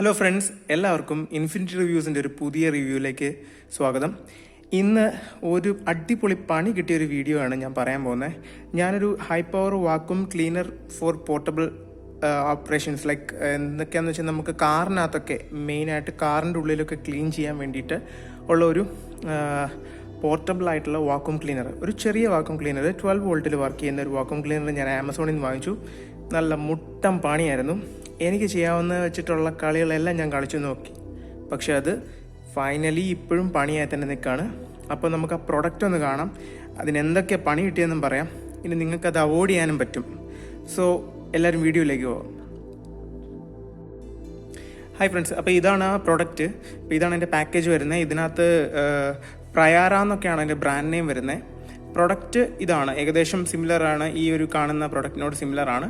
Hello friends, എല്ലാവർക്കും infinity റിവ്യൂസിൻ്റെ ഒരു പുതിയ റിവ്യൂയിലേക്ക് സ്വാഗതം. ഇന്ന് ഒരു അടിപൊളി പണി കിട്ടിയ ഒരു വീഡിയോ ആണ് ഞാൻ പറയാൻ പോകുന്നത്. ഞാനൊരു high power vacuum cleaner for portable operations like എന്തൊക്കെയാണെന്ന് വെച്ചാൽ നമുക്ക് കാറിനകത്തൊക്കെ മെയിനായിട്ട് കാറിൻ്റെ ഉള്ളിലൊക്കെ ക്ലീൻ ചെയ്യാൻ വേണ്ടിയിട്ട് ഉള്ള ഒരു പോർട്ടബിൾ ആയിട്ടുള്ള വാക്വം ക്ലീനർ, ഒരു ചെറിയ വാക്വം ക്ലീനർ 12 വോൾട്ടിൽ വർക്ക് ചെയ്യുന്ന ഒരു വാക്വം ക്ലീനർ ഞാൻ ആമസോണിൽ നിന്ന് വാങ്ങിച്ചു. നല്ല മുട്ടം പണിയായിരുന്നു. എനിക്ക് ചെയ്യാവുന്ന വെച്ചിട്ടുള്ള കളികളെല്ലാം ഞാൻ കളിച്ചു നോക്കി, പക്ഷെ അത് ഫൈനലി ഇപ്പോഴും പണിയായി തന്നെ നിൽക്കുകയാണ്. അപ്പോൾ നമുക്ക് ആ പ്രൊഡക്റ്റ് ഒന്ന് കാണാം, അതിനെന്തൊക്കെ പണി കിട്ടിയെന്നും പറയാം. ഇനി നിങ്ങൾക്കത് അവോയ്ഡ് ചെയ്യാനും പറ്റും. സോ എല്ലാവരും വീഡിയോയിലേക്ക് പോകാം. ഹായ് ഫ്രണ്ട്സ്, അപ്പോൾ ഇതാണ് ആ പ്രൊഡക്റ്റ്. അപ്പോൾ ഇതാണ് എൻ്റെ പാക്കേജ് വരുന്നത്. ഇതിനകത്ത് പ്രയാറ എന്നൊക്കെയാണ് എൻ്റെ ബ്രാൻഡ് നെയിം വരുന്നത്. പ്രൊഡക്റ്റ് ഇതാണ്, ഏകദേശം സിമിലറാണ്, ഈ ഒരു കാണുന്ന പ്രൊഡക്റ്റിനോട് സിമിലറാണ്.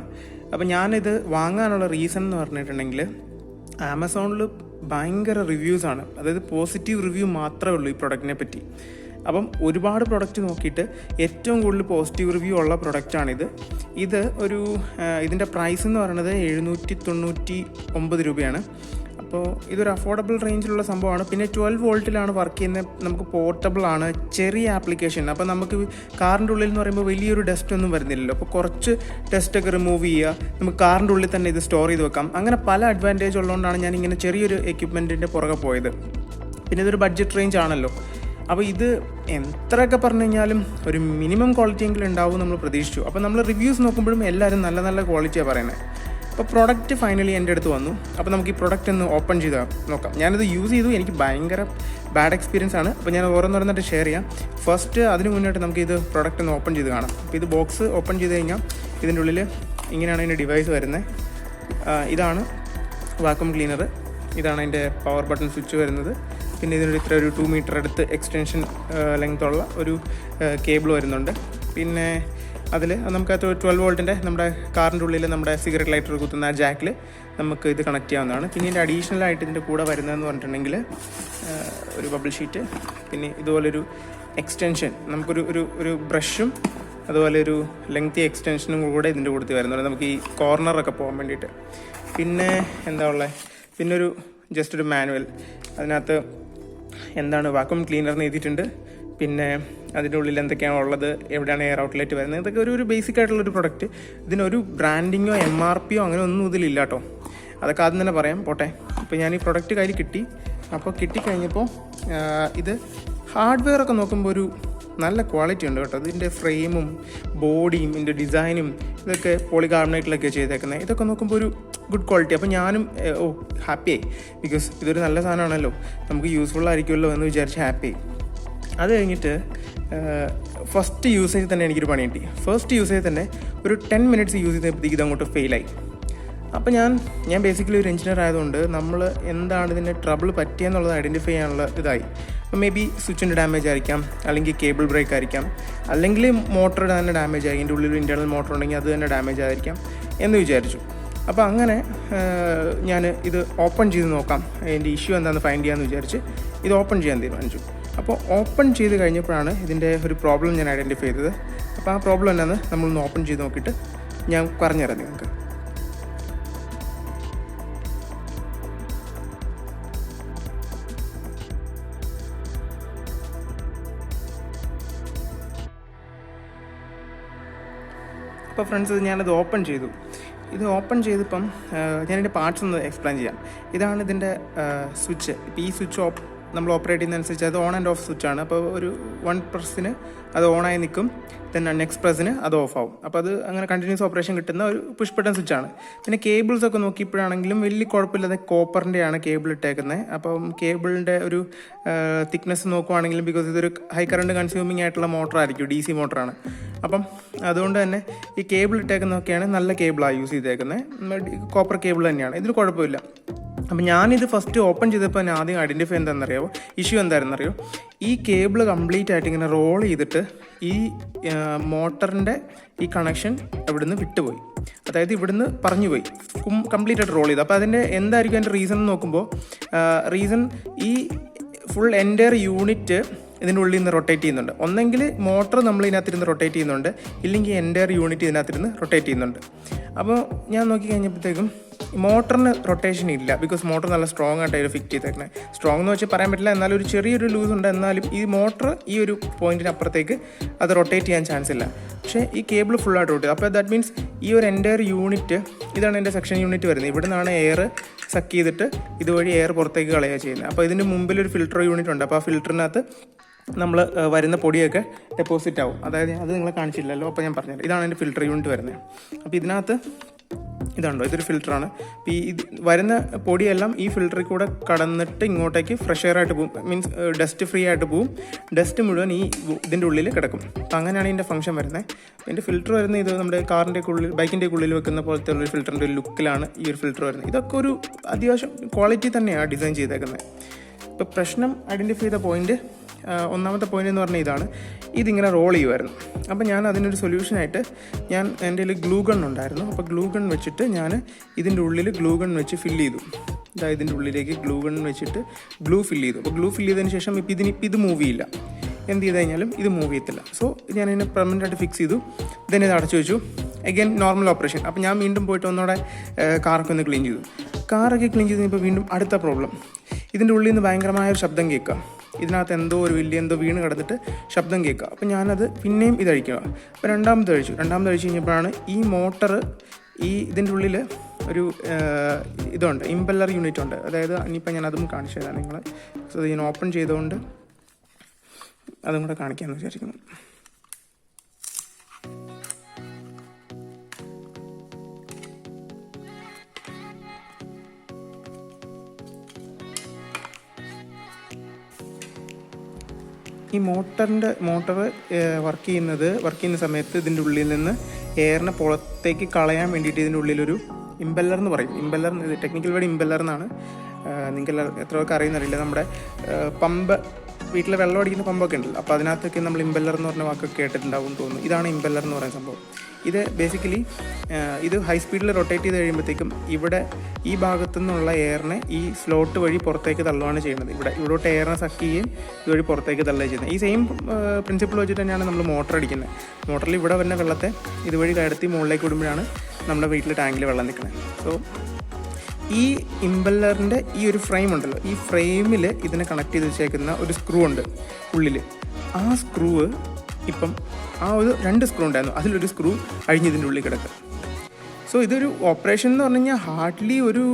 അപ്പോൾ ഞാനിത് വാങ്ങാനുള്ള റീസൺ എന്ന് പറഞ്ഞിട്ടുണ്ടെങ്കിൽ ആമസോണിൽ ഭയങ്കര റിവ്യൂസാണ്, അതായത് പോസിറ്റീവ് റിവ്യൂ മാത്രമേ ഉള്ളൂ ഈ പ്രൊഡക്റ്റിനെ പറ്റി. അപ്പം ഒരുപാട് പ്രൊഡക്റ്റ് നോക്കിയിട്ട് ഏറ്റവും കൂടുതൽ പോസിറ്റീവ് റിവ്യൂ ഉള്ള പ്രൊഡക്റ്റാണിത്. ഇതിൻ്റെ പ്രൈസ് എന്ന് പറയുന്നത് 799 രൂപയാണ്. അപ്പോൾ ഇതൊരു അഫോർഡബിൾ റേഞ്ചിലുള്ള സംഭവമാണ്. പിന്നെ 12 വോൾട്ടിലാണ് വർക്ക് ചെയ്യുന്നത്. നമുക്ക് പോർട്ടബിൾ ആണ്, ചെറിയ ആപ്ലിക്കേഷൻ. അപ്പോൾ നമുക്ക് കാറിൻ്റെ ഉള്ളിൽ എന്ന് പറയുമ്പോൾ വലിയൊരു ഡസ്റ്റ് ഒന്നും വരുന്നില്ലല്ലോ. അപ്പോൾ കുറച്ച് ഡസ്റ്റൊക്കെ റിമൂവ് ചെയ്യുക, നമുക്ക് കാറിൻ്റെ ഉള്ളിൽ തന്നെ ഇത് സ്റ്റോർ ചെയ്ത് വെക്കാം. അങ്ങനെ പല അഡ്വാൻറ്റേജ് ഉള്ളതുകൊണ്ടാണ് ഞാൻ ഇങ്ങനെ ചെറിയൊരു എക്യുപ്മെൻറ്റിൻ്റെ പുറകെ പോയത്. പിന്നെ ഇതൊരു ബഡ്ജറ്റ് റേഞ്ച് ആണല്ലോ. അപ്പോൾ ഇത് എത്രയൊക്കെ പറഞ്ഞു കഴിഞ്ഞാലും ഒരു മിനിമം ക്വാളിറ്റി എങ്കിലും ഉണ്ടാവും നമ്മൾ പ്രതീക്ഷിച്ചു. അപ്പോൾ നമ്മൾ റിവ്യൂസ് നോക്കുമ്പോഴും എല്ലാവരും നല്ല നല്ല ക്വാളിറ്റിയാണ് പറയുന്നത്. അപ്പോൾ പ്രൊഡക്റ്റ് ഫൈനലി എൻ്റെ അടുത്ത് വന്നു. അപ്പോൾ നമുക്ക് ഈ പ്രൊഡക്റ്റ് ഒന്ന് ഓപ്പൺ ചെയ്ത് നോക്കാം. ഞാനിത് യൂസ് ചെയ്തു, എനിക്ക് ഭയങ്കര ബാഡ് എക്സ്പീരിയൻസ് ആണ്. അപ്പോൾ ഞാൻ ഓരോന്നോരോന്നായിട്ട് ഷെയർ ചെയ്യാം. ഫസ്റ്റ് അതിന് മുന്നായിട്ട് നമുക്ക് ഇത് പ്രൊഡക്റ്റ് ഒന്ന് ഓപ്പൺ ചെയ്ത് കാണാം. അപ്പോൾ ഇത് ബോക്സ് ഓപ്പൺ ചെയ്ത് കഴിഞ്ഞാൽ ഇതിൻ്റെ ഉള്ളിൽ ഇങ്ങനെയാണ് അതിൻ്റെ ഡിവൈസ് വരുന്നത്. ഇതാണ് വാക്വം ക്ലീനർ, ഇതാണ് അതിൻ്റെ പവർ ബട്ടൺ സ്വിച്ച് വരുന്നത്. പിന്നെ ഇതിനൊരു ഒരു 2 മീറ്റർ അടുത്ത് എക്സ്റ്റൻഷൻ ലെങ്ത്തുള്ള ഒരു കേബിൾ വരുന്നുണ്ട്. പിന്നെ അതിൽ നമുക്കത് 12 വോൾട്ടിൻ്റെ നമ്മുടെ കാറിൻ്റെ ഉള്ളിൽ നമ്മുടെ സിഗരറ്റ് ലൈറ്റർ കുത്തുന്ന ആ ജാക്കിൽ നമുക്ക് ഇത് കണക്ട് ചെയ്യാവുന്നതാണ്. പിന്നെ ഇതിൻ്റെ അഡീഷണലായിട്ട് ഇതിൻ്റെ കൂടെ വരുന്നതെന്ന് പറഞ്ഞിട്ടുണ്ടെങ്കിൽ ഒരു ബബിൾ ഷീറ്റ്, പിന്നെ ഇതുപോലൊരു എക്സ്റ്റൻഷൻ, നമുക്കൊരു ബ്രഷും അതുപോലെ ഒരു ലെങ്തി എക്സ്റ്റൻഷനും കൂടെ ഇതിൻ്റെ കൂടെ വരുന്നുണ്ട്, നമുക്ക് ഈ കോർണറൊക്കെ പോകാൻ വേണ്ടിയിട്ട്. പിന്നെ എന്താ ഉള്ളത്, പിന്നെ ജസ്റ്റ് ഒരു മാനുവൽ, അതിനകത്ത് എന്താണ് വാക്വം ക്ലീനർ എന്ന് എഴുതിയിട്ടുണ്ട്. പിന്നെ അതിൻ്റെ ഉള്ളിൽ എന്തൊക്കെയാണ് ഉള്ളത്, എവിടെയാണ് എയർ ഔട്ട്ലെറ്റ് വരുന്നത്, ഇതൊക്കെ ഒരു ബേസിക് ആയിട്ടുള്ളൊരു പ്രൊഡക്റ്റ്. ഇതിനൊരു ബ്രാൻഡിങ്ങോ MRPയോ അങ്ങനെ ഒന്നും ഇതിലില്ല കേട്ടോ. അതൊക്കെ ആദ്യം തന്നെ പറയാം, പോട്ടെ. ഇപ്പോൾ ഞാൻ ഈ പ്രൊഡക്റ്റ് കയ്യിൽ കിട്ടി. അപ്പോൾ കിട്ടിക്കഴിഞ്ഞപ്പോൾ ഇത് ഹാർഡ്വെയർ ഒക്കെ നോക്കുമ്പോൾ ഒരു നല്ല ക്വാളിറ്റി ഉണ്ട് കേട്ടോ. ഇതിൻ്റെ ഫ്രെയിമും ബോഡിയും ഇതിൻ്റെ ഡിസൈനും ഇതൊക്കെ പോളികാർബണേറ്റിലൊക്കെ ചെയ്തേക്കുന്നത്. ഇതൊക്കെ നോക്കുമ്പോൾ ഒരു ഗുഡ് ക്വാളിറ്റി. അപ്പോൾ ഞാനും ഹാപ്പിയായി, ബിക്കോസ് ഇതൊരു നല്ല സാധനമാണല്ലോ, നമുക്ക് യൂസ്ഫുൾ ആയിരിക്കുമല്ലോ എന്ന് വിചാരിച്ച് ഹാപ്പിയായി. അത് കഴിഞ്ഞിട്ട് ഫസ്റ്റ് യൂസേജ് തന്നെ എനിക്കൊരു പണി കിട്ടി. ഫസ്റ്റ് യൂസേജ് തന്നെ ഒരു 10 മിനിറ്റ്സ് യൂസ് ചെയ്തപ്പോഴത്തേക്ക് ഇതങ്ങോട്ട് ഫെയിലായി. അപ്പോൾ ഞാൻ ബേസിക്കലി ഒരു എഞ്ചിനീയർ ആയതുകൊണ്ട് നമ്മൾ എന്താണ് ഇതിൻ്റെ ട്രബിൾ പറ്റിയെന്നുള്ളത് ഐഡൻറ്റിഫൈ ചെയ്യാനുള്ള ഇതായി. അപ്പോൾ മേ ബി സ്വിച്ചിൻ്റെ ഡാമേജ് ആയിരിക്കാം, അല്ലെങ്കിൽ കേബിൾ ബ്രേക്ക് ആയിരിക്കാം, അല്ലെങ്കിൽ മോട്ടറുടെ തന്നെ ഡാമേജ് ആയിരിക്കും, ഇതിൻ്റെ ഉള്ളിൽ ഇൻറ്റേർണൽ മോട്ടർ ഉണ്ടെങ്കിൽ അത് തന്നെ ഡാമേജ് ആയിരിക്കാം എന്ന് വിചാരിച്ചു. അപ്പോൾ അങ്ങനെ ഞാൻ ഇത് ഓപ്പൺ ചെയ്ത് നോക്കാം, അതിൻ്റെ ഇഷ്യൂ എന്താണെന്ന് ഫൈൻഡ് ചെയ്യാമെന്ന് വിചാരിച്ച് ഇത് ഓപ്പൺ ചെയ്യാൻ തീരുമാനിച്ചു. അപ്പോൾ ഓപ്പൺ ചെയ്ത് കഴിഞ്ഞപ്പോഴാണ് ഇതിൻ്റെ ഒരു പ്രോബ്ലം ഞാൻ ഐഡൻറ്റിഫൈ ചെയ്തത്. അപ്പോൾ ആ പ്രോബ്ലം എന്താണെന്ന് നമ്മളൊന്ന് ഓപ്പൺ ചെയ്ത് നോക്കിയിട്ട് ഞാൻ പറഞ്ഞുതരാം നിങ്ങൾക്ക്. അപ്പോൾ ഫ്രണ്ട്സ്, ഞാനത് ഓപ്പൺ ചെയ്തു. ഇത് ഓപ്പൺ ചെയ്തപ്പം ഞാനിതിൻ്റെ പാർട്സ് ഒന്ന് എക്സ്പ്ലെയിൻ ചെയ്യാം. ഇതാണ് ഇതിൻ്റെ സ്വിച്ച്. ഇപ്പോൾ ഈ സ്വിച്ച് നമ്മൾ ഓപ്പറേറ്റ് ചെയ്യുന്നതനുസരിച്ച് അത് ഓൺ ആൻഡ് ഓഫ് സ്വിച്ചാണ്. അപ്പോൾ ഒരു 1 പ്രസ്സിന് അത് ഓണായി നിൽക്കും, then നെക്സ്റ്റ് പ്രസ്സിന് അത് ഓഫ് ആവും. അപ്പോൾ അത് അങ്ങനെ കണ്ടിന്യൂസ് ഓപ്പറേഷൻ കിട്ടുന്ന ഒരു പുഷ് ബട്ടൺ സ്വിച്ചാണ്. പിന്നെ കേബിൾസ് ഒക്കെ നോക്കിയപ്പോഴാണെങ്കിലും വലിയ കുഴപ്പമില്ലാതെ കോപ്പറിൻ്റെയാണ് കേബിൾ ഇട്ടേക്കുന്നത്. അപ്പം കേബിളിൻ്റെ ഒരു തിക്നെസ് നോക്കുവാണെങ്കിലും, ബിക്കോസ് ഇതൊരു ഹൈ കറണ്ട് കൺസ്യൂമിങ് ആയിട്ടുള്ള മോട്ടറായിരിക്കും, DC മോട്ടറാണ്. അപ്പം അതുകൊണ്ട് തന്നെ ഈ കേബിൾ ഇട്ടേക്കുന്നതൊക്കെയാണ് നല്ല കേബിളാണ് യൂസ് ചെയ്തേക്കുന്നത്, കോപ്പർ കേബിൾ തന്നെയാണ്, ഇതിന് കുഴപ്പമില്ല. അപ്പം ഞാനിത് ഫസ്റ്റ് ഓപ്പൺ ചെയ്തപ്പോൾ ഞാൻ ആദ്യം ഐഡൻറ്റിഫൈ എന്താണെന്നറിയാമോ, ഇഷ്യൂ എന്തായിരുന്നറിയോ, ഈ കേബിൾ കംപ്ലീറ്റ് ആയിട്ട് ഇങ്ങനെ റോൾ ചെയ്തിട്ട് ഈ മോട്ടറിൻ്റെ ഈ കണക്ഷൻ ഇവിടുന്ന് വിട്ടുപോയി, അതായത് ഇവിടുന്ന് പറഞ്ഞു പോയി, കംപ്ലീറ്റ് ആയിട്ട് റോൾ ചെയ്തു. അപ്പോൾ അതിൻ്റെ എന്തായിരിക്കും അതിൻ്റെ റീസൺ എന്ന് നോക്കുമ്പോൾ, റീസൺ ഈ ഫുൾ എൻ്റയർ യൂണിറ്റ് ഇതിൻ്റെ ഉള്ളിൽ നിന്ന് റൊട്ടേറ്റ് ചെയ്യുന്നുണ്ട്. ഒന്നെങ്കിൽ മോട്ടർ നമ്മൾ ഇതിനകത്തിരുന്ന് റൊട്ടേറ്റ് ചെയ്യുന്നുണ്ട്, ഇല്ലെങ്കിൽ എൻ്റയർ യൂണിറ്റ് ഇതിനകത്തിരുന്ന് റൊട്ടേറ്റ് ചെയ്യുന്നുണ്ട്. അപ്പോൾ ഞാൻ നോക്കി കഴിഞ്ഞപ്പോഴത്തേക്കും മോട്ടറിന് റൊട്ടേഷൻ ഇല്ല, ബിക്കോസ് മോട്ടർ നല്ല സ്ട്രോങ് ആയിട്ട് ഫിറ്റ് ചെയ്തേക്കണേ. സ്ട്രോങ് എന്ന് വെച്ചാൽ പറയാൻ പറ്റില്ല, എന്നാലും ഒരു ചെറിയൊരു ലൂസ് ഉണ്ട്. എന്നാലും ഈ മോട്ടർ ഈ ഒരു പോയിന്റിന് അപ്പുറത്തേക്ക് അത് റൊട്ടേറ്റ് ചെയ്യാൻ ചാൻസ് ഇല്ല. പക്ഷേ ഈ കേബിൾ ഫുള്ളായിട്ട് റൊട്ടേറ്റ്. അപ്പോൾ ദാറ്റ് മീൻസ് ഈ ഒരു എൻ്റയർ യൂണിറ്റ്, ഇതാണ് എൻ്റെ സെക്ഷൻ യൂണിറ്റ് വരുന്നത്. ഇവിടെ നിന്നാണ് എയർ സക്ക് ചെയ്തിട്ട് ഇതുവഴി എയർ പുറത്തേക്ക് കളയുക ചെയ്യുന്നത്. അപ്പോൾ ഇതിൻ്റെ മുമ്പിലൊരു ഫിൽട്ടർ യൂണിറ്റ് ഉണ്ട്. അപ്പോൾ ആ ഫിൽറ്ററിനകത്ത് നമ്മൾ വരുന്ന പൊടിയൊക്കെ ഡെപ്പോസിറ്റ് ആവും. അതായത് അത് നിങ്ങളെ കാണിച്ചില്ലല്ലോ, അപ്പോൾ ഞാൻ പറഞ്ഞുതരാം. ഇതാണ് എൻ്റെ ഫിൽട്ടർ യൂണിറ്റ് വരുന്നത്. അപ്പോൾ ഇതിനകത്ത് ഇതുണ്ടോ, ഇതൊരു ഫിൽറ്ററാണ്. അപ്പോൾ ഈ വരുന്ന പൊടിയെല്ലാം ഈ ഫിൽറ്ററിൽ കൂടെ കടന്നിട്ട് ഇങ്ങോട്ടേക്ക് ഫ്രഷ് എയർ ആയിട്ട് പോകും, മീൻസ് ഡസ്റ്റ് ഫ്രീ ആയിട്ട് പോകും. ഡസ്റ്റ് മുഴുവൻ ഇതിൻ്റെ ഉള്ളിൽ കിടക്കും. അപ്പോൾ അങ്ങനെയാണ് ഇതിൻ്റെ ഫംഗ്ഷൻ വരുന്നത്. എൻ്റെ ഫിൽറ്റർ വരുന്നത് ഇത് നമ്മുടെ കാറിൻ്റെ ഉള്ളിൽ, ബൈക്കിൻ്റെ ഉള്ളിൽ വെക്കുന്ന പോലത്തെ ഉള്ളൊരു ഫിൽറ്ററിൻ്റെ ഒരു ലുക്കിലാണ് ഈ ഒരു ഫിൽറ്റർ വരുന്നത്. ഇതൊക്കെ ഒരു അത്യാവശ്യം ക്വാളിറ്റി തന്നെയാണ് ഡിസൈൻ ചെയ്തേക്കുന്നത്. ഇപ്പോൾ പ്രശ്നം ഐഡൻറ്റിഫൈ ചെയ്ത പോയിൻറ്റ്, ഒന്നാമത്തെ പോയിന്റ് എന്ന് പറഞ്ഞാൽ ഇതാണ്, ഇതിങ്ങനെ റോൾ ചെയ്യുമായിരുന്നു. അപ്പോൾ ഞാൻ അതിനൊരു സൊല്യൂഷനായിട്ട് എൻ്റെ കയ്യിൽ ഗ്ലൂ ഗൺ ഉണ്ടായിരുന്നു. അപ്പോൾ ഗ്ലൂ ഗൺ വെച്ചിട്ട് ഞാൻ ഇതിൻ്റെ ഉള്ളിൽ ഗ്ലൂ ഗൺ വെച്ച് ഫില്ല് ചെയ്തു. അതായത് ഇതിൻ്റെ ഉള്ളിലേക്ക് ഗ്ലൂ ഗൺ വെച്ചിട്ട് ഗ്ലൂ ഫില്ല് ചെയ്തു. അപ്പോൾ ഗ്ലൂ ഫില്ല് ചെയ്തതിന് ശേഷം ഇത് മൂവ് ചെയ്യില്ല. എന്ത് ചെയ്ത് കഴിഞ്ഞാലും ഇത് മൂവ് ചെയ്യത്തില്ല. സോ ഞാൻ ഇതിനെ പെർമനൻ്റ് ആയിട്ട് ഫിക്സ് ചെയ്തു. ഇത് അടച്ചു വെച്ചു. Again normal operation. അപ്പോൾ ഞാൻ വീണ്ടും പോയിട്ട് ഒന്നുകൂടെ കാറൊക്കെ ഒന്ന് ക്ലീൻ ചെയ്തു. കാറൊക്കെ ക്ലീൻ ചെയ്ത് കഴിഞ്ഞപ്പോൾ വീണ്ടും അടുത്ത പ്രോബ്ലം, ഇതിൻ്റെ ഉള്ളിൽ നിന്ന് ഭയങ്കരമായൊരു ശബ്ദം കേൾക്കുക. ഇതിനകത്ത് എന്തോ വീണ് കിടന്നിട്ട് ശബ്ദം കേൾക്കുക. അപ്പോൾ ഞാനത് പിന്നെയും ഇതഴിക്കുക. അപ്പോൾ രണ്ടാമത് അഴിച്ചു കഴിഞ്ഞപ്പോഴാണ് ഈ മോട്ടർ, ഇതിൻ്റെ ഉള്ളിൽ ഒരു ഇതുണ്ട്, ഇമ്പല്ലർ യൂണിറ്റ് ഉണ്ട്. അതായത് ഇനിയിപ്പോൾ ഞാൻ അതും കാണിച്ചു തരാം നിങ്ങൾ. സോ ഞാൻ ഓപ്പൺ ചെയ്തുകൊണ്ട് അതും കൂടെ കാണിക്കാമെന്ന് വിചാരിക്കുന്നു. ഈ മോട്ടർ വർക്ക് ചെയ്യുന്ന സമയത്ത് ഇതിൻ്റെ ഉള്ളിൽ നിന്ന് എയറിനെ പുറത്തേക്ക് കളയാൻ വേണ്ടിയിട്ട് ഇതിൻ്റെ ഉള്ളിലൊരു ഇമ്പല്ലർ എന്ന് പറയും. ഇമ്പല്ലർ, ടെക്നിക്കൽ വേർഡ് ഇമ്പല്ലർ എന്നാണ്. നിങ്ങൾക്ക് എത്ര പേർക്ക് അറിയുന്നറിയില്ല. നമ്മുടെ പമ്പ്, വീട്ടിൽ വെള്ളം അടിക്കുന്ന പമ്പൊക്കെ ഉണ്ടല്ലോ, അപ്പോൾ അതിനകത്തൊക്കെ നമ്മൾ ഇമ്പല്ലർ എന്ന് പറഞ്ഞ വാക്കൊക്കെ കേട്ടിട്ടുണ്ടാവും തോന്നുന്നു. ഇതാണ് ഇമ്പല്ലർ എന്ന് പറയുന്ന സംഭവം. ഇത് ബേസിക്കലി ഇത് ഹൈ സ്പീഡിൽ റൊട്ടേറ്റ് ചെയ്ത് കഴിയുമ്പോഴത്തേക്കും ഇവിടെ ഈ ഭാഗത്തു നിന്നുള്ള എയറിനെ ഈ സ്ലോട്ട് വഴി പുറത്തേക്ക് തള്ളുകയാണ് ചെയ്യുന്നത്. ഇവിടോട്ട് എയറിനെ സക്ക് ചെയ്യുകയും ഇതുവഴി പുറത്തേക്ക് തള്ളുകയും ചെയ്യുന്നത്. ഈ സെയിം പ്രിൻസിപ്പിൾ വെച്ചിട്ട് തന്നെയാണ് നമ്മൾ മോട്ടർ അടിക്കുന്നത്. മോട്ടറിൽ ഇവിടെ വരുന്ന വെള്ളത്തെ ഇതുവഴി കടത്തി മുകളിലേക്ക് വിടുമ്പോഴാണ് നമ്മുടെ വീട്ടിൽ ടാങ്കിൽ വെള്ളം നിൽക്കുന്നത്. സോ ഈ ഇമ്പല്ലറിൻ്റെ ഈ ഒരു ഫ്രെയിം ഉണ്ടല്ലോ, ഈ ഫ്രെയിമിൽ ഇതിനെ കണക്ട് ചെയ്ത് വെച്ചേക്കുന്ന ഒരു സ്ക്രൂ ഉണ്ട് ഉള്ളിൽ. ആ സ്ക്രൂ ഇപ്പം ഒരു 2 സ്ക്രൂ ഉണ്ടായിരുന്നു, അതിലൊരു സ്ക്രൂ അഴിഞ്ഞതിൻ്റെ ഉള്ളിൽ കിടക്കുക. സോ ഇതൊരു ഓപ്പറേഷൻ എന്ന് പറഞ്ഞു കഴിഞ്ഞാൽ ഹാർഡ്ലി ഒരു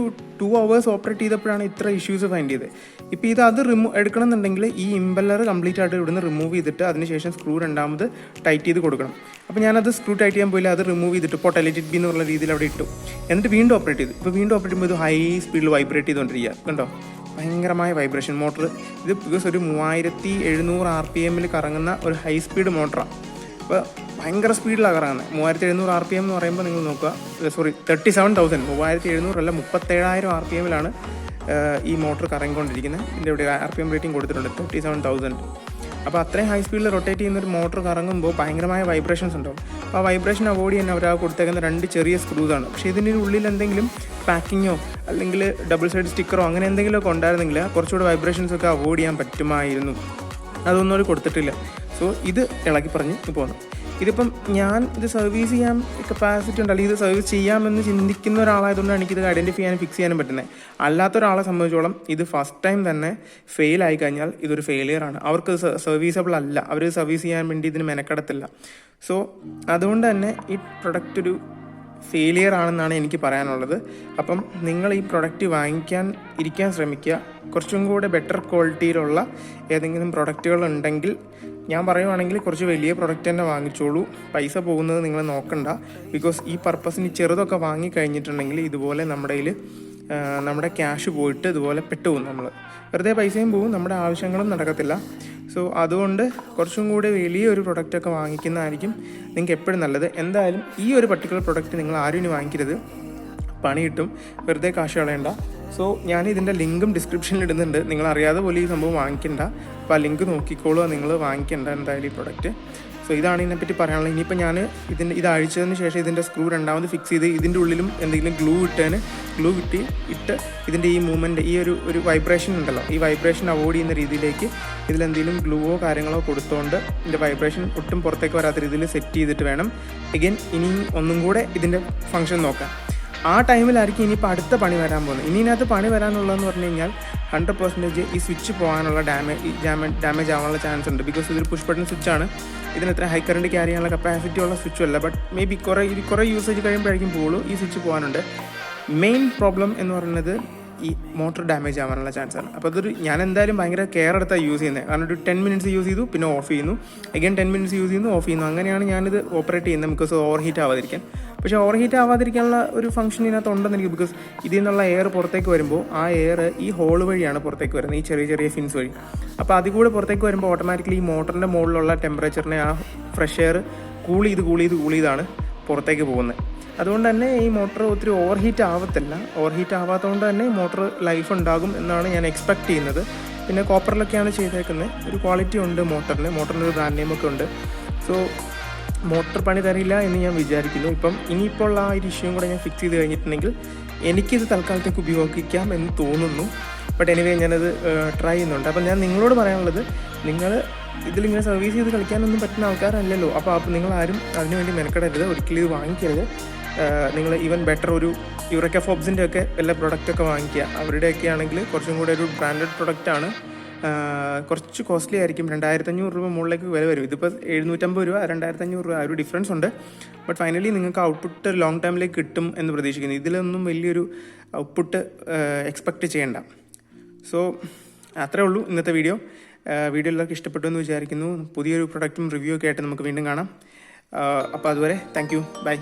2 hours ഓപ്പറേറ്റ് ചെയ്തപ്പോഴാണ് ഇത്ര ഇഷ്യൂസ് ഫൈൻഡ് ചെയ്തത്. ഇപ്പോൾ അത് എടുക്കണം എന്നുണ്ടെങ്കിൽ ഈ ഇമ്പല്ലർ കംപ്ലീറ്റ് ആയിട്ട് ഇവിടുന്ന് റിമൂവ് ചെയ്തിട്ട് അതിനുശേഷം സ്ക്രൂ രണ്ടാമത് ടൈറ്റ് ചെയ്ത് കൊടുക്കണം. അപ്പോൾ ഞാനത് സ്ക്രൂ ടൈറ്റ് ചെയ്യാൻ പോയില്ല, അത് റിമൂവ് ചെയ്തിട്ട് പൊട്ടലിറ്റ് ബി എന്നുള്ള രീതിയിൽ അവിടെ ഇട്ടു. എന്നിട്ട് വീണ്ടും ഓപ്പറേറ്റ് ചെയ്തു. ഇപ്പോൾ വീണ്ടും ഓപ്പറേറ്റ് ചെയ്യുമ്പോൾ ഇത് ഹൈ സ്പീഡിൽ വൈബ്രേറ്റ് ചെയ്തുകൊണ്ടിരിക്കുക. കണ്ടോ, ഭയങ്കരമായ വൈബ്രേഷൻ. മോട്ടർ ഇത് ബിക്കോസ് ഒരു 3700 RPM കറങ്ങുന്ന ഒരു ഹൈ സ്പീഡ് മോട്ടറാണ്. അപ്പോൾ ഭയങ്കര സ്പീഡിലാണ് കറങ്ങുന്നത്. 3700 RPM എന്ന് പറയുമ്പോൾ നിങ്ങൾ നോക്കുക, 37,000, 3700 അല്ല 37,000 RPM ഈ മോട്ടർ കറങ്ങിക്കൊണ്ടിരിക്കുന്നത്. ഇതിൻ്റെ ഇവിടെ RPM റേറ്റിംഗ് കൊടുത്തിട്ടുണ്ട് 37,000. അപ്പോൾ അത്രയും ഹൈ സ്പീഡിൽ റൊട്ടേറ്റ് ചെയ്യുന്ന ഒരു മോട്ടർ കറങ്ങുമ്പോൾ ഭയങ്കരമായ വൈബ്രേഷൻസ് ഉണ്ടാവും. അപ്പോൾ ആ വൈബ്രേഷൻ അവോയ്ഡ് ചെയ്യാൻ അവർ കൊടുത്തേക്കുന്ന 2 ചെറിയ സ്ക്രൂസാണ്. പക്ഷേ ഇതിൻ്റെ ഉള്ളിൽ എന്തെങ്കിലും പാക്കിങ്ങോ അല്ലെങ്കിൽ ഡബിൾ സൈഡ് സ്റ്റിക്കറോ അങ്ങനെ എന്തെങ്കിലുമൊക്കെ ഉണ്ടായിരുന്നെങ്കിൽ കുറച്ചുകൂടെ വൈബ്രേഷൻസൊക്കെ അവോയ്ഡ് ചെയ്യാൻ പറ്റുമായിരുന്നു. അതൊന്നും അവർ കൊടുത്തിട്ടില്ല. സോ ഇത് ഇളക്കി പറഞ്ഞ് പോകുന്നു. ഇതിപ്പം ഞാൻ ഇത് സർവീസ് ചെയ്യാൻ കപ്പാസിറ്റി ഉണ്ട്, അല്ലെങ്കിൽ ഇത് സർവീസ് ചെയ്യാമെന്ന് ചിന്തിക്കുന്ന ഒരാളായതുകൊണ്ടാണ് എനിക്കിത് ഐഡൻറ്റിഫൈ ചെയ്യാനും ഫിക്സ് ചെയ്യാനും പറ്റുന്നത്. അല്ലാത്തൊരാളെ സംബന്ധിച്ചോളം ഇത് ഫസ്റ്റ് ടൈം തന്നെ ഫെയിൽ ആയി കഴിഞ്ഞാൽ ഇതൊരു ഫെയിലിയറാണ്. അവർക്ക് സർവീസബിൾ അല്ല, അവർ സർവീസ് ചെയ്യാൻ വേണ്ടി ഇതിന് മെനക്കെടത്തില്ല. സോ അതുകൊണ്ട് തന്നെ ഈ പ്രൊഡക്റ്റ് ഒരു ഫെയിലിയർ ആണെന്നാണ് എനിക്ക് പറയാനുള്ളത്. അപ്പം നിങ്ങൾ ഈ പ്രൊഡക്റ്റ് ഇരിക്കാൻ ശ്രമിക്കുക. കുറച്ചും കൂടെ ബെറ്റർ ക്വാളിറ്റിയിലുള്ള ഏതെങ്കിലും പ്രൊഡക്റ്റുകൾ ഉണ്ടെങ്കിൽ ഞാൻ പറയുവാണെങ്കിൽ കുറച്ച് വലിയ പ്രൊഡക്റ്റ് തന്നെ വാങ്ങിച്ചോളൂ. പൈസ പോകുന്നത് നിങ്ങൾ നോക്കണ്ട. ബിക്കോസ് ഈ പർപ്പസിന് ചെറുതൊക്കെ വാങ്ങിക്കഴിഞ്ഞിട്ടുണ്ടെങ്കിൽ ഇതുപോലെ നമ്മുടെ ക്യാഷ് പോയിട്ട് ഇതുപോലെ പെട്ടുപോകും. നമ്മൾ വെറുതെ പൈസയും പോകും, നമ്മുടെ ആവശ്യങ്ങളും നടക്കത്തില്ല. സോ അതുകൊണ്ട് കുറച്ചും കൂടെ വലിയൊരു പ്രൊഡക്റ്റൊക്കെ വാങ്ങിക്കുന്നതായിരിക്കും നിങ്ങൾക്ക് എപ്പോഴും നല്ലത്. എന്തായാലും ഈ ഒരു പർട്ടിക്കുലർ പ്രൊഡക്റ്റ് നിങ്ങൾ ആരും ഇനി വാങ്ങിക്കരുത്, പണി കിട്ടും, വെറുതെ കാശ് കളയണ്ട. സോ ഞാൻ ഇതിൻ്റെ ലിങ്കും ഡിസ്ക്രിപ്ഷനിൽ ഇടുന്നുണ്ട്. നിങ്ങൾ അറിയാതെ പോലെ ഈ സംഭവം വാങ്ങിക്കണ്ട. അപ്പോൾ ആ ലിങ്ക് നോക്കിക്കോളുക, നിങ്ങൾ വാങ്ങിക്കേണ്ട എന്തായാലും ഈ പ്രൊഡക്റ്റ്. സോ സോ ഇതാണ് ഇതിനെപ്പറ്റി പറയാനുള്ളത്. ഇനിയിപ്പോൾ ഞാൻ ഇത് അഴിച്ചതിന് ശേഷം ഇതിൻ്റെ സ്ക്രൂ രണ്ടാമത് ഫിക്സ് ചെയ്ത് ഇതിൻ്റെ ഉള്ളിലും എന്തെങ്കിലും ഗ്ലൂ ഇട്ട് ഇതിൻ്റെ ഈ മൂവ്മെൻറ്റ് ഈ ഒരു വൈബ്രേഷൻ ഉണ്ടല്ലോ, ഈ വൈബ്രേഷൻ അവോയ്ഡ് ചെയ്യുന്ന രീതിയിലേക്ക് ഇതിലെന്തെങ്കിലും ഗ്ലൂവോ കാര്യങ്ങളോ കൊടുത്തുകൊണ്ട് ഇതിൻ്റെ വൈബ്രേഷൻ ഒട്ടും പുറത്തേക്ക് വരാത്ത രീതിയിൽ സെറ്റ് ചെയ്തിട്ട് വേണം എഗെയിൻ ഇനി ഒന്നും കൂടെ ഇതിൻ്റെ ഫംഗ്ഷൻ നോക്കാം. ആ ടൈമിലായിരിക്കും ഇനിയിപ്പോൾ അടുത്ത പണി വരാൻ പോകുന്നത്. ഇനി ഇതിനകത്ത് പണി വരാനുള്ളതെന്ന് പറഞ്ഞു കഴിഞ്ഞാൽ 100% ഈ സ്വിച്ച് പോകാനുള്ള ഡാമേജ് ആവാനുള്ള ചാൻസ് ഉണ്ട്. ബിക്കോസ് ഇതൊരു പുഷ് ബട്ടൺ സ്വിച്ചാണ്. ഇതിന് എത്ര ഹൈ കറണ്ട് ക്യാരി ചെയ്യാനുള്ള കപ്പാസിറ്റി ഉള്ള സ്വിച്ചും അല്ല. ബട്ട് മേ ബി കുറേ യൂസേജ് കഴിയുമ്പോഴായിരിക്കും പോകുള്ളൂ ഈ സ്വിച്ച് പോകാനുണ്ട്. മെയിൻ പ്രോബ്ലം എന്ന് പറയുന്നത് ഈ മോട്ടർ ഡാമേജ് ആവാനുള്ള ചാൻസ് ആണ്. അപ്പോൾ ഞാൻ എന്തായാലും ഭയങ്കര കെയർ എടുത്താണ് യൂസ് ചെയ്യുന്നത്. കാരണം ഒരു 10 മിനിറ്റ്സ് യൂസ് ചെയ്തു, പിന്നെ ഓഫ് ചെയ്യുന്നു, അഗൈൻ 10 മിനിറ്റ്സ് യൂസ് ചെയ്യുന്നു, ഓഫ് ചെയ്യുന്നു. അങ്ങനെയാണ് ഞാനിത് ഓപ്പറേറ്റ് ചെയ്യുന്നത്, ബിക്കോസ് ഓവർ ഹീറ്റ് ആവാതിരിക്കാൻ. പക്ഷേ ഓവർ ഹീറ്റ് ആവാതിരിക്കാനുള്ള ഒരു ഫംഗ്ഷൻ ഇതിനകത്ത് ഉണ്ടെന്ന് എനിക്ക്, ബിക്കോസ് ഇതിൽ നിന്നുള്ള എയർ പുറത്തേക്ക് വരുമ്പോൾ ആ എയർ ഈ ഹോൾ വഴിയാണ് പുറത്തേക്ക് വരുന്നത്, ഈ ചെറിയ ഫിൻസ് വഴി. അപ്പോൾ അതിൽ കൂടെ പുറത്തേക്ക് വരുമ്പോൾ ഓട്ടോമാറ്റിക്കലി ഈ മോട്ടറിൻ്റെ മുകളിലുള്ള ടെമ്പറേച്ചറിനെ ആ ഫ്രഷ് എയർ കൂൾ ചെയ്താണ് പുറത്തേക്ക് പോകുന്നത്. അതുകൊണ്ട് തന്നെ ഈ മോട്ടർ ഒത്തിരി ഓവർ ഹീറ്റ് ആവത്തില്ല. ഓവർ ഹീറ്റ് ആവാത്തതുകൊണ്ട് തന്നെ മോട്ടർ ലൈഫ് ഉണ്ടാകും എന്നാണ് ഞാൻ എക്സ്പെക്റ്റ് ചെയ്യുന്നത്. പിന്നെ കോപ്പറിലൊക്കെയാണ് ചെയ്തേക്കുന്നത്. ഒരു ക്വാളിറ്റി ഉണ്ട് മോട്ടറിനൊരു ബ്രാൻഡ് നെയിമൊക്കെ ഉണ്ട്. സോ മോട്ടർ പണി തരില്ല എന്ന് ഞാൻ വിചാരിക്കുന്നു. ഇനിയിപ്പോൾ ഉള്ള ആ ഒരു ഇഷ്യൂയും കൂടെ ഞാൻ ഫിക്സ് ചെയ്ത് കഴിഞ്ഞിട്ടുണ്ടെങ്കിൽ എനിക്കിത് തൽക്കാലത്തേക്ക് ഉപയോഗിക്കാം എന്ന് തോന്നുന്നു. ബട്ട് എനിവേ ഞാനത് ട്രൈ ചെയ്യുന്നുണ്ട്. അപ്പം ഞാൻ നിങ്ങളോട് പറയാനുള്ളത്, നിങ്ങൾ ഇതിലിങ്ങനെ സർവീസ് ചെയ്ത് കളിക്കാനൊന്നും പറ്റുന്ന ആൾക്കാരല്ലല്ലോ. അപ്പോൾ നിങ്ങൾ ആരും അതിനുവേണ്ടി മെനക്കെടരുത്, ഒരിക്കലും ഇത് വാങ്ങിക്കരുത്. നിങ്ങൾ ഈവൻ ബെറ്റർ ഒരു യൂറക്ക ഫോബ്സിൻ്റെ ഒക്കെ വല്ല പ്രൊഡക്റ്റൊക്കെ വാങ്ങിക്കുക. അവരുടെയൊക്കെ ആണെങ്കിൽ കുറച്ചും കൂടെ ഒരു ബ്രാൻഡഡ് പ്രൊഡക്റ്റാണ്. കുറച്ച് കോസ്റ്റ്ലി ആയിരിക്കും, 2500 രൂപ മുകളിലേക്ക് വില വരും. ഇതിപ്പോൾ 750 രൂപ 2500 രൂപ, ആ ഒരു ഡിഫറൻസ് ഉണ്ട്. ബട്ട് ഫൈനലി നിങ്ങൾക്ക് ഔട്ട്പുട്ട് ലോങ് ടൈമിലേക്ക് കിട്ടും എന്ന് പ്രതീക്ഷിക്കുന്നു. ഇതിലൊന്നും വലിയൊരു ഔട്ട്പുട്ട് എക്സ്പെക്റ്റ് ചെയ്യേണ്ട. സോ അത്രേ ഉള്ളൂ ഇന്നത്തെ വീഡിയോ. എല്ലാവർക്കും ഇഷ്ടപ്പെട്ടു എന്ന് വിചാരിക്കുന്നു. പുതിയൊരു പ്രൊഡക്റ്റും റിവ്യൂ ഒക്കെ ആയിട്ട് നമുക്ക് വീണ്ടും കാണാം. അപ്പോൾ അതുവരെ താങ്ക് യു, ബൈ.